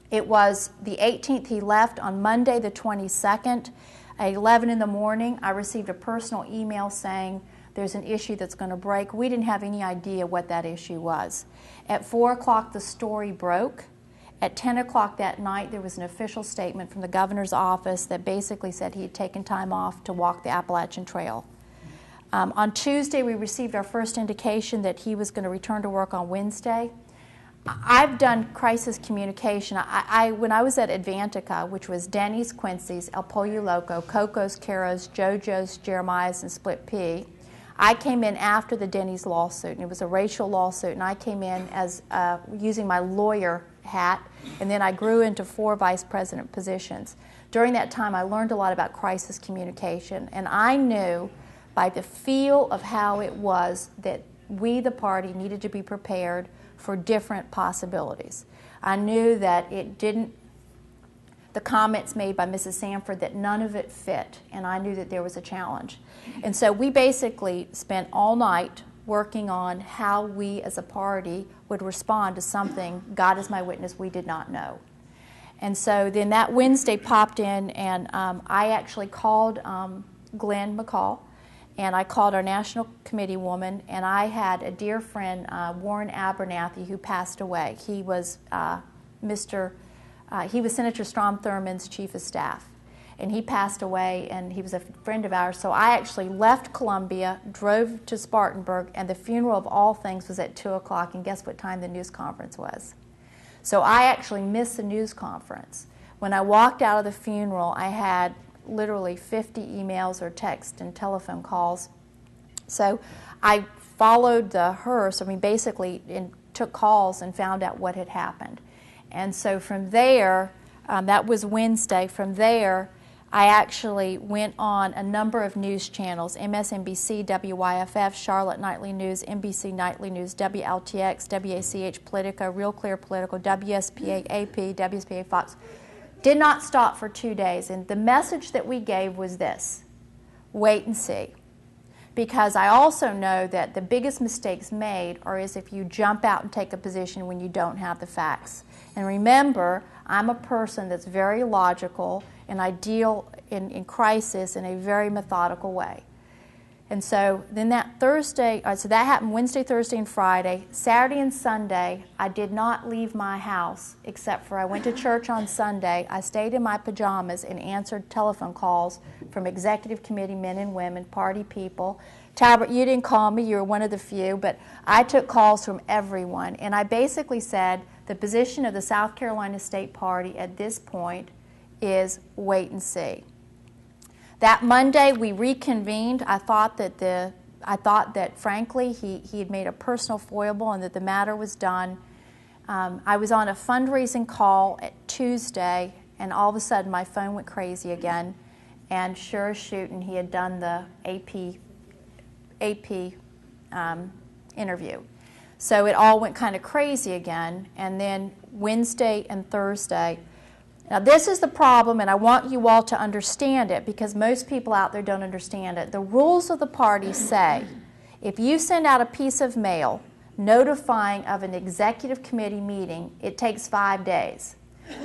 It was the 18th he left. On Monday the 22nd at 11 in the morning, I received a personal email saying there's an issue that's going to break. We didn't have any idea what that issue was. At 4 o'clock, the story broke. At 10 o'clock that night, there was an official statement from the governor's office that basically said he had taken time off to walk the Appalachian Trail. On Tuesday, we received our first indication that he was going to return to work on Wednesday. I've done crisis communication. When I was at Advantica, which was Denny's, Quincy's, El Pollo Loco, Coco's, Caro's, JoJo's, Jeremiah's, and Split Pea, I came in after the Denny's lawsuit, and it was a racial lawsuit, and I came in as using my lawyer hat, and then I grew into 4 vice president positions. During that time, I learned a lot about crisis communication, and I knew by the feel of how it was that we, the party, needed to be prepared for different possibilities. I knew that the comments made by Mrs. Sanford, that none of it fit, and I knew that there was a challenge. And so we basically spent all night working on how we as a party would respond to something, God is my witness, we did not know. And so then that Wednesday popped in, and I actually called Glenn McCall, and I called our national committee woman, and I had a dear friend, Warren Abernathy, who passed away. He was Senator Strom Thurmond's chief of staff, and he passed away, and he was a friend of ours. So I actually left Columbia, drove to Spartanburg, and the funeral of all things was at 2 o'clock, and guess what time the news conference was? So I actually missed the news conference. When I walked out of the funeral, I had literally 50 emails or text and telephone calls. So I followed the hearse, basically took calls and found out what had happened. And so from there, that was Wednesday, from there I actually went on a number of news channels, MSNBC, WYFF, Charlotte Nightly News, NBC Nightly News, WLTX, WACH Politico, Real Clear Political, WSPA, AP, WSPA Fox. Did not stop for 2 days, and the message that we gave was this: wait and see. Because I also know that the biggest mistakes made is if you jump out and take a position when you don't have the facts. And remember, I'm a person that's very logical, and I deal in crisis in a very methodical way. And so then that Thursday, so that happened Wednesday, Thursday, and Friday. Saturday and Sunday, I did not leave my house except for I went to church on Sunday. I stayed in my pajamas and answered telephone calls from executive committee men and women, party people. Talbert, you didn't call me. You were one of the few. But I took calls from everyone. And I basically said the position of the South Carolina State Party at this point is wait and see. That Monday, we reconvened. I thought that frankly, he had made a personal foible and that the matter was done. I was on a fundraising call at Tuesday, and all of a sudden my phone went crazy again. And sure as shooting, he had done the AP interview. So it all went kind of crazy again. And then Wednesday and Thursday. Now this is the problem, and I want you all to understand it because most people out there don't understand it. The rules of the party say if you send out a piece of mail notifying of an executive committee meeting, it takes 5 days.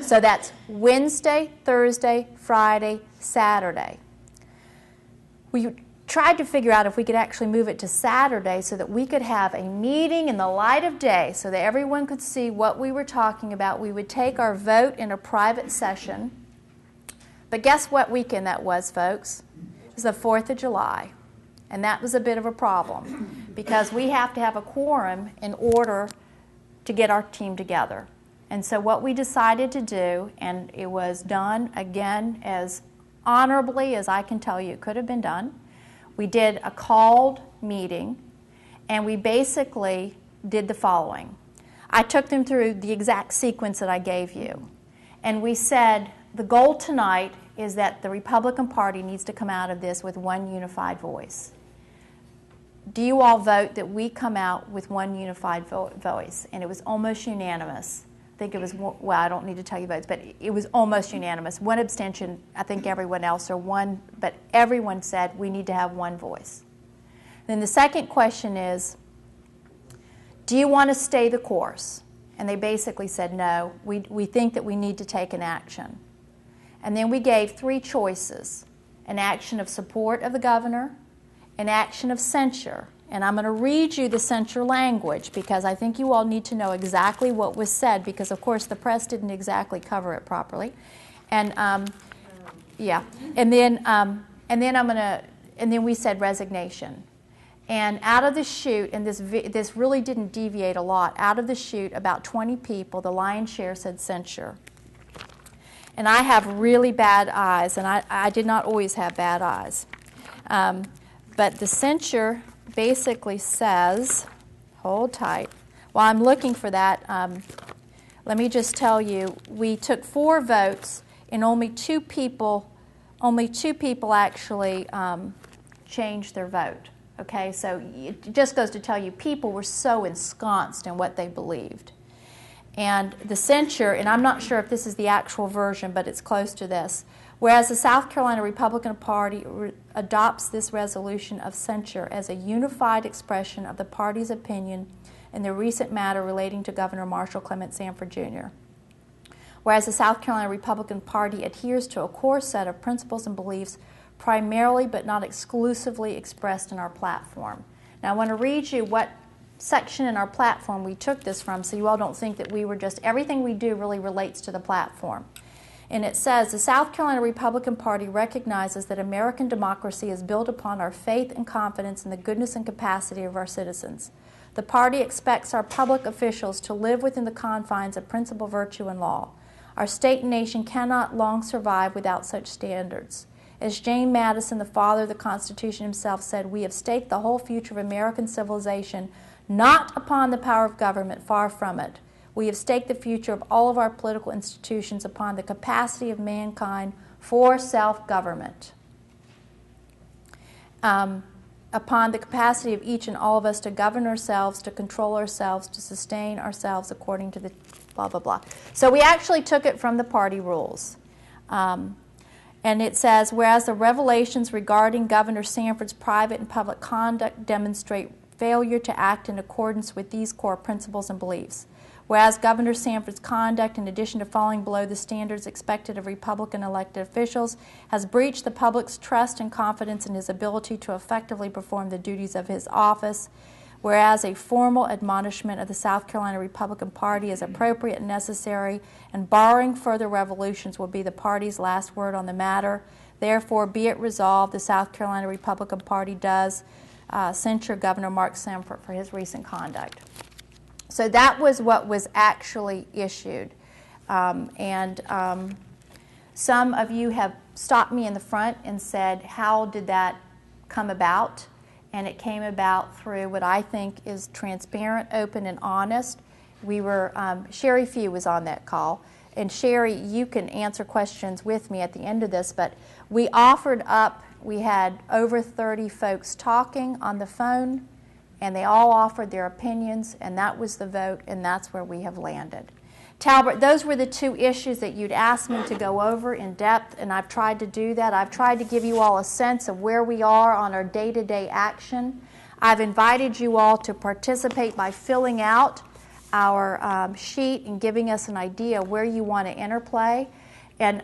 So that's Wednesday, Thursday, Friday, Saturday. We tried to figure out if we could actually move it to Saturday so that we could have a meeting in the light of day so that everyone could see what we were talking about. We would take our vote in a private session. But guess what weekend that was, folks? It was the 4th of July. And that was a bit of a problem because we have to have a quorum in order to get our team together. And so what we decided to do, and it was done, again, as honorably as I can tell you it could have been done, we did a called meeting, and we basically did the following. I took them through the exact sequence that I gave you. And we said, the goal tonight is that the Republican Party needs to come out of this with one unified voice. Do you all vote that we come out with one unified voice? And it was almost unanimous. I think it was, well, I don't need to tell you votes, but it was almost unanimous. One abstention, I think everyone else, or one, but everyone said we need to have one voice. Then the second question is, do you want to stay the course? and they basically said, no, we think that we need to take an action. And then we gave 3 choices: an action of support of the governor, an action of censure. And I'm going to read you the censure language because I think you all need to know exactly what was said, because of course the press didn't exactly cover it properly. And yeah, and then we said resignation. And out of the chute, and this really didn't deviate a lot, out of the chute about 20 people, the lion's share said censure. And I have really bad eyes, and I did not always have bad eyes. But the censure basically says, hold tight. While I'm looking for that, let me just tell you, we took 4 votes, and only two people actually changed their vote. Okay, so it just goes to tell you, people were so ensconced in what they believed. And the censure, and I'm not sure if this is the actual version, but it's close to this. Whereas the South Carolina Republican Party adopts this resolution of censure as a unified expression of the party's opinion in the recent matter relating to Governor Marshall Clement Sanford Jr. Whereas the South Carolina Republican Party adheres to a core set of principles and beliefs primarily but not exclusively expressed in our platform. Now I want to read you what section in our platform we took this from, so you all don't think that we were just, everything we do really relates to the platform. And it says, the South Carolina Republican Party recognizes that American democracy is built upon our faith and confidence in the goodness and capacity of our citizens. The party expects our public officials to live within the confines of principle, virtue, and law. Our state and nation cannot long survive without such standards. As James Madison, the father of the Constitution himself, said, we have staked the whole future of American civilization not upon the power of government, far from it. We have staked the future of all of our political institutions upon the capacity of mankind for self-government, upon the capacity of each and all of us to govern ourselves, to control ourselves, to sustain ourselves according to the blah, blah, blah. So we actually took it from the party rules. And it says, whereas the revelations regarding Governor Sanford's private and public conduct demonstrate failure to act in accordance with these core principles and beliefs. Whereas Governor Sanford's conduct, in addition to falling below the standards expected of Republican elected officials, has breached the public's trust and confidence in his ability to effectively perform the duties of his office. Whereas a formal admonishment of the South Carolina Republican Party is appropriate and necessary, and barring further revolutions will be the party's last word on the matter. Therefore, be it resolved, the South Carolina Republican Party does censure Governor Mark Sanford for his recent conduct. So that was what was actually issued. Some of you have stopped me in the front and said, how did that come about? And it came about through what I think is transparent, open, and honest. We were, Sherry Few was on that call. And Sherry, you can answer questions with me at the end of this, but we offered up, we had over 30 folks talking on the phone, and they all offered their opinions, and that was the vote, and that's where we have landed. Talbert, those were the 2 issues that you'd asked me to go over in depth, and I've tried to do that. I've tried to give you all a sense of where we are on our day-to-day action. I've invited you all to participate by filling out our sheet and giving us an idea where you want to interplay. And